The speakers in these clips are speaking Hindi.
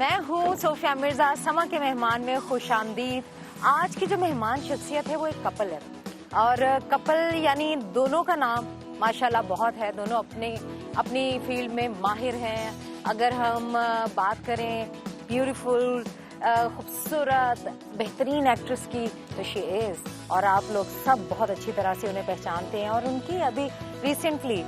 मैं हूँ सोफिया मिर्जा। समा के मेहमान में खुशामदीद। आज की जो मेहमान शख्सियत है वो एक कपल है, और कपल यानी दोनों का नाम माशाल्लाह बहुत है, दोनों अपनी फील्ड में माहिर हैं। अगर हम बात करें ब्यूटीफुल, खूबसूरत, बेहतरीन एक्ट्रेस की तो शी इज, और आप लोग सब बहुत अच्छी तरह से उन्हें पहचानते हैं, और उनकी अभी रिसेंटली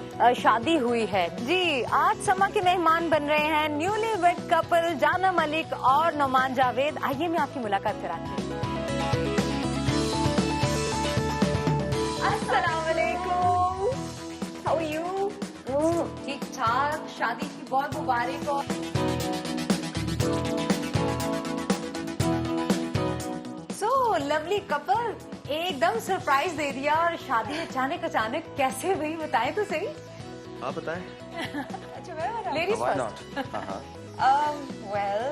शादी हुई है। जी, आज समा के मेहमान बन रहे हैं न्यूली वेड कपल जाना मलिक और नोमान जावेद। आइए मैं आपकी मुलाकात कराती हूँ। अस्सलाम वालेकुम, हाउ आर यू? ठीक ठाक, शादी की बहुत मुबारक हो। लवली कपल, एकदम सरप्राइज दे दिया, और शादी अचानक कैसे हुई बताएं तो सही। आप बताएं। अच्छा मैं बताऊं? Ladies first। वेल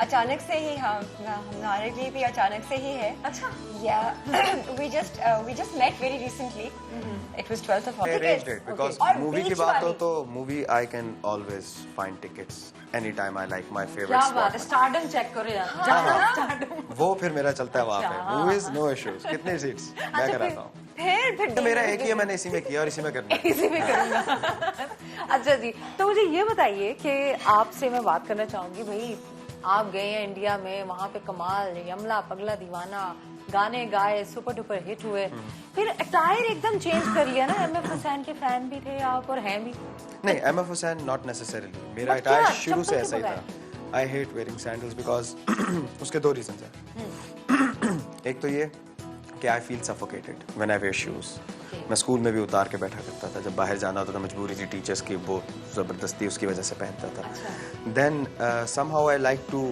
अचानक से ही हमारे लिए भी अचानक से ही है। अच्छा। Yeah, we just met very recently. It was 12th of August. I arranged it because movie की बात हो तो movie I can always find tickets anytime I like my favorite क्या spot. बात है, स्टारडम चेक करो यार। स्टारडम वो फिर मेरा चलता है वहाँ पे। Movies no issues। कितने सीट्स मैं कराता हूँ। फिर मेरा एक ही है, मैंने इसी में किया और इसी में करना है। इसी में करूँगा। अच्छा जी, तो मुझे ये बताइए कि आपसे मैं बात करना चाहूंगी, भाई आप गए हैं इंडिया में, वहाँ पे कमाल, यमला पगला दीवाना, गाने गाए, सुपर डुपर हिट हुए, फिर अटायर एकदम चेंज कर लिया ना। एमएफ हुसैन के फैन भी थे आप, और हैं भी। नहीं, एमएफ हुसैन नॉट नेसेसरली, मेरा अटायर शुरू से ऐसा ही था। I hate wearing sandals because उसके दो रीजंस हैं। एक तो ये कि I feel suffocated when I wear shoes. मैं स्कूल में भी उतार के बैठा करता था, जब बाहर जाना होता था मजबूरी थी टीचर्स की, वो जबरदस्ती उसकी वजह से पहनता था। Then somehow I like to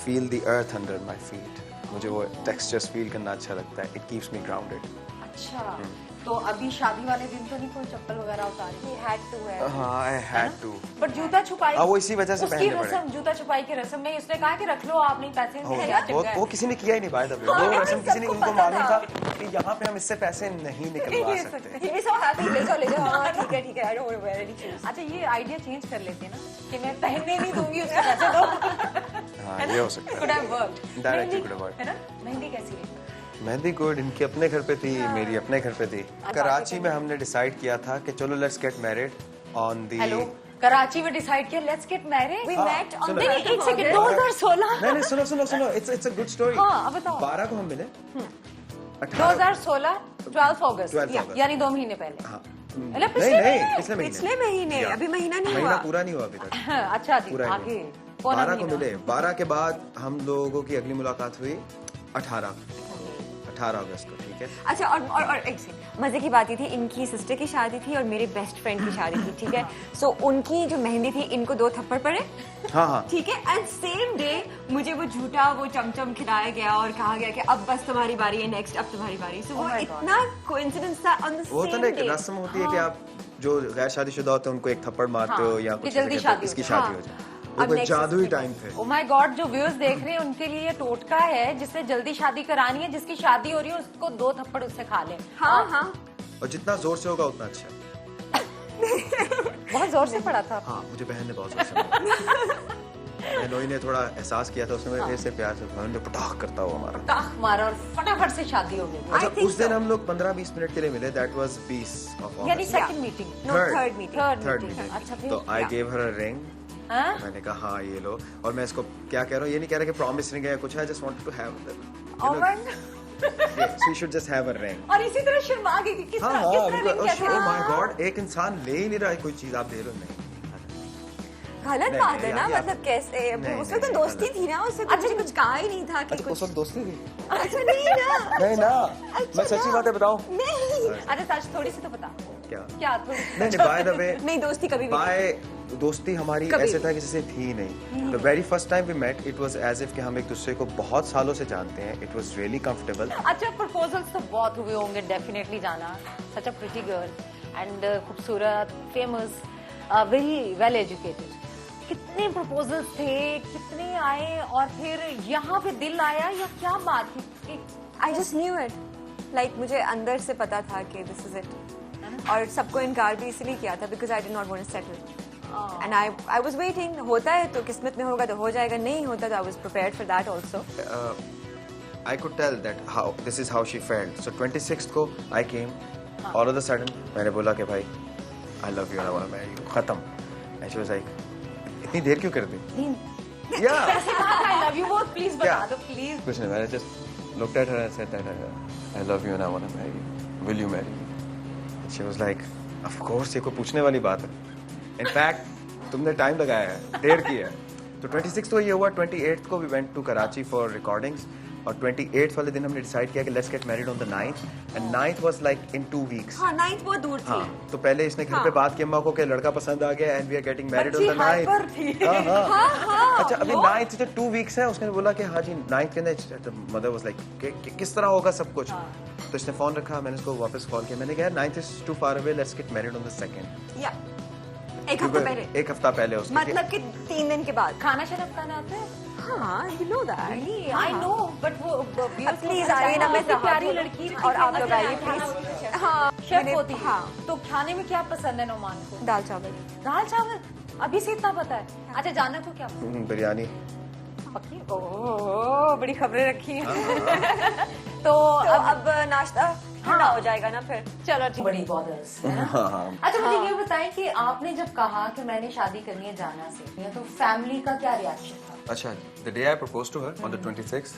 feel the earth under my feet. मुझे वो टेक्सचर्स फील करना अच्छा लगता है। It keeps me grounded. अच्छा, तो अभी शादी वाले दिन तो नहीं कोई चप्पल वगैरह उतारी? He had to है। हाँ, I had to। बट जूता छुपाई, वो इसी वजह से पहनने पड़े। रस्म, जूता छुपाई की रस्म में उसने कहा कि रख लो आप, नहीं पैसे वो किसी ने किया ही नहीं बाय द वे। वो रस्म किसी ने, उनको मालूम था कि यहाँ पे हम इससे पैसे नहीं निकलवा सकते। ये सब हैप्पी, ले जाओ। हाँ ठीक है, I don't wear any shoes। अच्छा, ये आइडिया चेंज कर लेते हैं ना कि मैं पहनने नहीं दूंगी, उससे पैसे दो। हाँ, ये हो सकता है। Could have worked। That actually could have worked। है ना? मेहंदी कैसी रही? मेहंदी गुड, इनके अपने घर पे थी, मेरी अपने घर पे थी। कराची में हमने डिसाइड किया था कि चलो let's get married on the. Hello, Karachi में डिसाइड किया let's get married. We met on the एक सेकंड, 2016। नहीं, सुनो, इट्स अ गुड स्टोरी। हाँ, अब बताओ। 12 को हम मिले। 2016 12 अगस्त, यानी 2 महीने पहले। हाँ। मतलब नहीं, पिछले महीने, अभी महीना नहीं हुआ। महीना पूरा नहीं हुआ अभी तक। अच्छा जी, आगे 12 को मिले। 12 के बाद हम लोगों की अगली मुलाकात हुई 18 अगस्त को। ठीक है। अच्छा, और एक सेकंड, मजे की बात ये थी, इनकी सिस्टर की शादी थी और मेरे बेस्ट फ्रेंड की शादी थी। ठीक है, सो उनकी जो मेहंदी थी, इनको 2 थप्पड़ पड़े। हाँ। ठीक है, एंड सेम डे मुझे वो झूठा वो चमचम खिलाया गया और कहा गया कि अब बस तुम्हारी बारी है, नेक्स्ट अब तुम्हारी बारी। सो वो इतना कोइंसिडेंस था ऑन द सेम डे। वो तो एक रस्म होती है कि आप जो गैर शादीशुदा होते हैं उनको एक थप्पड़ मारते हो या कुछ, जल्दी शादी इसकी शादी हो जाए। वो कोई जादुई टाइम थे। ओह माय गॉड, जो व्यूअर्स देख रहे हैं उनके लिए ये टोटका है, जिसने जल्दी शादी करानी है, जिसकी शादी हो रही है, उसको 2 थप्पड़ उससे खा ले। हाँ। और जितना जोर से होगा उतना अच्छा। बहुत जोर से पड़ा था। हाँ, मुझे बहन ने बहुत जोर से मारा। नोई ने थोड़ा एहसास किया था, उसने मेरे से प्यार से बहन ने पटाख करता हुआ मारा। पटाख मारा और फटाफट से शादी हो गई। अच्छा, उस दिन हम लोग 15-20 मिनट के लिए मिले। दैट वाज 20 ऑफ अगस्त, यानी सेकंड मीटिंग। Third meeting. अच्छा, फिर तो I gave her a ring. मैंने कहा हाँ ये लो, और मैं इसको क्या कह रहा हूँ, ये नहीं कह रहा कि प्रॉमिस रिंग है कुछ है, just wanted to have she should just have a ring. और इसी तरह शर्मा गई कि किस तरह ओह माय गॉड, एक इंसान ले ही नहीं रहा है कोई चीज, आप दे रहे हो। नहीं, गलत बात है ना, मतलब कैसे, उसमें तो दोस्ती थी ना, उससे मुझे कुछ कहा ही नहीं था कि उस वक्त दोस्ती थी। अच्छा नहीं ना, मैं सच्ची बातें बताऊं। नहीं, अरे सच थोड़ी सी तो बता। क्या थोड़ी? नहीं, बाय द वे, नहीं दोस्ती कभी भी, बाय दोस्ती हमारी ऐसे था किसी से थी नहीं। The very first time we met, it was as if कि हम एक दूसरे को बहुत सालों से जानते हैं। It was really comfortable. अच्छा, प्रपोजल्स तो बहुत हुए होंगे, डेफिनेटली जाना। सच अ प्रिटी गर्ल एंड खूबसूरत, फेमस, वेरी वेल एजुकेटेड। कितने प्रपोजल्स थे, कितने आए, और फिर यहाँ पे दिल आया या क्या बात थी? I just knew it, like मुझे अंदर से पता था कि दिस इज इट, और सबको इनकार भी इसलिए किया था because I did not want to settle. And I was waiting. होता है तो किस्मत में होगा तो हो जाएगा, नहीं होता तो I was prepared for that also. I could tell that how this is how she felt. So 26th को I came. All of a sudden मैंने बोला कि भाई I love you and I want to marry you. खत्म. And she was like, इतनी देर क्यों कर दी? Yeah. कैसे कहा I love you वो please बता क्या? दो please. कुछ नहीं, मैंने just looked at her and said that I love you and I want to marry you. Will you marry me? And she was like, of course, ये कोई पूछने वाली बात है. In fact, तुमने टाइम लगाया है, देर की है. तो 26th को ये हुआ, 28th को we went to Karachi for recordings. और 28th वाले दिन हमने डिसाइड किया कि let's get married on the 9th. And 9th was like in 2 weeks. हाँ, 9th बहुत दूर थी. हाँ, तो पहले इसने घर पे बात की अम्मा को कि लड़का पसंद आ गया and we are getting married on the 9th. हाँ. अच्छा अभी 9th जो 2 weeks है, उसने बोला कि हाँ जी 9th के अंदर mother was like किस तरह होगा सब कुछ. तो इसने फोन रखा, मैंने इसको वापस कॉल किया, मैंने कहा 9th is too far away, let's get married on the 2nd. Yeah. एक हफ्ता पहले. एक हफ्ता पहले उसके. मतलब कि 3 दिन के बाद. खाना शरफ खाना आता है? हाँ, you know that. I know, but वो प्लीज आइए ना, मैं प्यारी लड़की और आप लोग आइए प्लीज. हाँ, शेफ होती है. हाँ. तो खाने में क्या पसंद है नोमान को? दाल चावल. दाल चावल अभी से इतना पता है. अच्छा जानना को क्या बिरयानी. पक्की? ओह बड़ी खबरें रखी हैं. तो अब नाश्ता ठंडा हो जाएगा ना फिर. चलो ठीक. बड़ी बॉदर्स है ना? अच्छा मुझे ये बताएं कि आपने जब कहा कि मैंने शादी करनी है जाना से, तो फैमिली का क्या रिएक्शन था? अच्छा, the day I proposed to her on the 26th,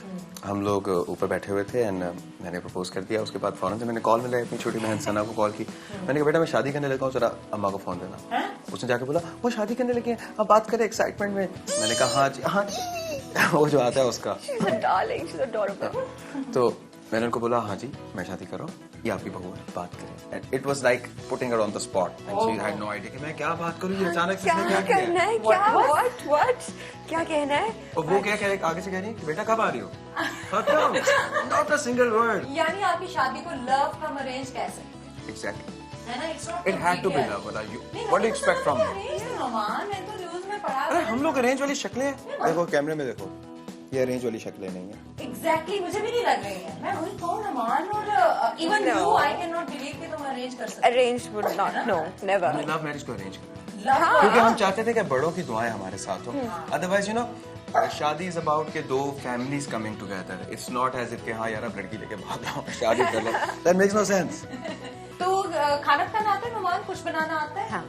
हम लोग ऊपर बैठे हुए थे and मैंने प्रपोज कर दिया. उसके बाद फौरन से मैंने कॉल मिला, अपनी छोटी बहन सना को कॉल की. मैंने कहा बेटा मैं शादी करने लगा हूँ, जरा अम्मा को फोन देना. उसने जाके बोला वो शादी करने लगी है, अब बात करें एक्साइटमेंट में. मैंने कहा हाँ जी हाँ जी. वो जो आता है उसका. She's a darling, she's adorable. तो मैंने उनको बोला हाँ जी मैं शादी कर रहा हूँ, ये आपकी बहू है, बात करें. And it was like putting her on the spot and she had no idea कि मैं क्या बात करूँ. ये अचानक से क्या करना है? क्या what क्या कहना है? और वो क्या कह आगे से कह रही है कि बेटा कब आ रही हो. खत्म. Not a single word. यानी आपकी शादी को लव फ्रॉम अरेंज कैसे? एग्जैक्टली. है ना? It's not it had to be love. What do expect from me? रोमान मैं तो न्यूज़ में पढ़ा. अरे हम लोग अरेंज वाली शक्लें हैं. देखो कैमरे में देखो, ये अरेंज वाली शक्लें नहीं है. एग्जैक्टली मुझे भी नहीं लग रही है. मैं वही कहूँ रोमान. और even you I can not believe कि तुम अरेंज कर सकते. Arranged would not, no, never. हमने लव मैरिज को अरेंज किया लव क्योंकि हम चाहते थे कि बड़ों की दुआएं हमारे साथ हो. अदरवाइज यू नो शादी इज अबाउट के दो families coming together. It's not as if के हाँ यार अब लड़की लेके भाग जाओ शादी कर लो. That makes no sense. तो खाना बनाना आता है रोमान? कुछ बनाना आता है? हाँ.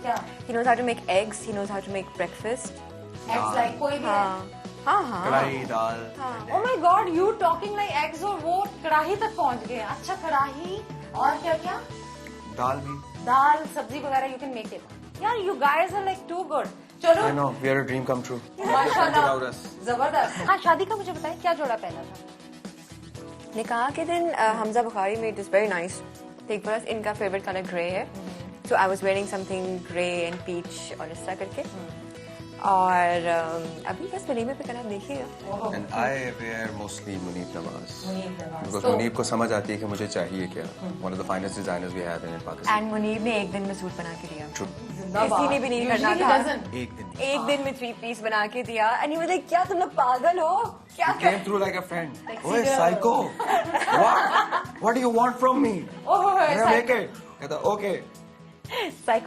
क्या? He knows how to make eggs. He knows how to make breakfast. Eggs like कोई भी है? हाँ. कढ़ाई दाल. Oh my God, you talking like eggs और वो कढ़ाई तक पहुंच गए. अच्छा कढ़ाई और क्या क्या? दाल भी. दाल सब्जी वगैरह you can make it. यार you guys are like too good. चलो. I know we are a dream come true. माशाल्लाह. जबरदस्त. हाँ शादी का मुझे बताएं क्या जोड़ा पहना था? निकाह के दिन Hamza Bukhari made this very nice. Take for us. इनका favorite color grey है. So I was wearing something grey and peach और इस तरह करके. और अभी बस वलीमे पे करना देखिएगा. And I wear mostly Munib Nawaz. Because Munib को समझ आती है कि मुझे चाहिए क्या. One of the finest designers we have in Pakistan. And Munib ने एक दिन में सूट बना के दिया. True. किसी ने भी नहीं करना था. एक दिन में 3 पीस बना के दिया. एंड ही वाज लाइक क्या तुम लोग पागल हो? क्या He came through like a friend. ओए psycho. What do you want from me? Oh Make it. कहता okay. साइको